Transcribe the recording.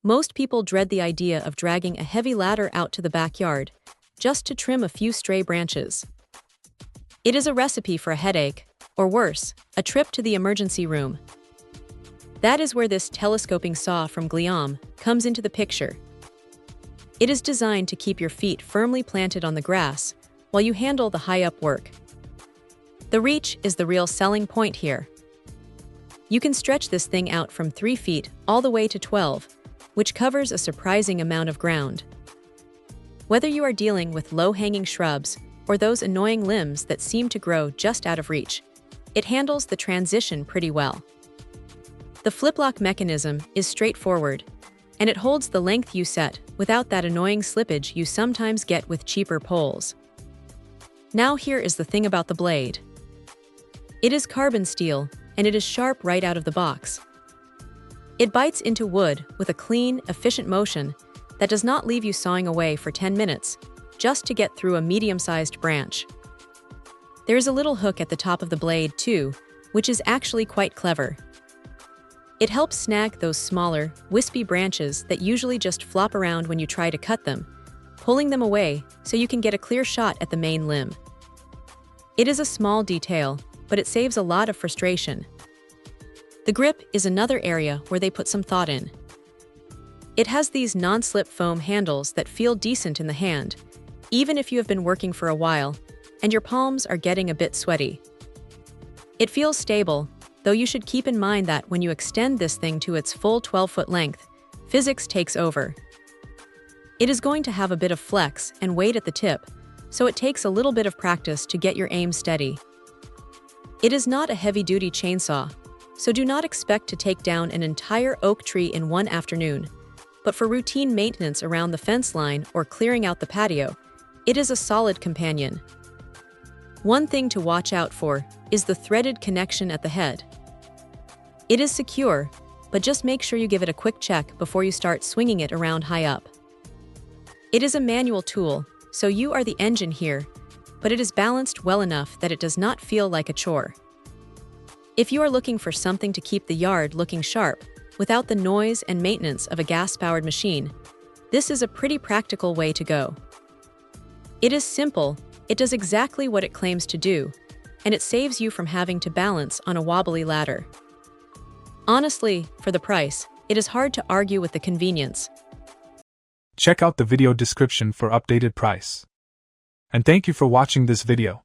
Most people dread the idea of dragging a heavy ladder out to the backyard, just to trim a few stray branches. It is a recipe for a headache, or worse, a trip to the emergency room. That is where this telescoping saw from Gleom comes into the picture. It is designed to keep your feet firmly planted on the grass while you handle the high-up work. The reach is the real selling point here. You can stretch this thing out from 3 feet all the way to 12, which covers a surprising amount of ground. Whether you are dealing with low-hanging shrubs or those annoying limbs that seem to grow just out of reach, it handles the transition pretty well. The flip-lock mechanism is straightforward, and it holds the length you set without that annoying slippage you sometimes get with cheaper poles. Now here is the thing about the blade. It is carbon steel, and it is sharp right out of the box. It bites into wood with a clean, efficient motion that does not leave you sawing away for 10 minutes, just to get through a medium-sized branch. There is a little hook at the top of the blade, too, which is actually quite clever. It helps snag those smaller, wispy branches that usually just flop around when you try to cut them, pulling them away so you can get a clear shot at the main limb. It is a small detail, but it saves a lot of frustration. The grip is another area where they put some thought in. It has these non-slip foam handles that feel decent in the hand, even if you have been working for a while and your palms are getting a bit sweaty. It feels stable, though you should keep in mind that when you extend this thing to its full 12-foot length, physics takes over. It is going to have a bit of flex and weight at the tip, so it takes a little bit of practice to get your aim steady. It is not a heavy-duty chainsaw, so do not expect to take down an entire oak tree in one afternoon, but for routine maintenance around the fence line or clearing out the patio, it is a solid companion. One thing to watch out for is the threaded connection at the head. It is secure, but just make sure you give it a quick check before you start swinging it around high up. It is a manual tool, so you are the engine here, but it is balanced well enough that it does not feel like a chore. If you are looking for something to keep the yard looking sharp, without the noise and maintenance of a gas-powered machine, this is a pretty practical way to go. It is simple, it does exactly what it claims to do, and it saves you from having to balance on a wobbly ladder. Honestly, for the price, it is hard to argue with the convenience. Check out the video description for updated price. And thank you for watching this video.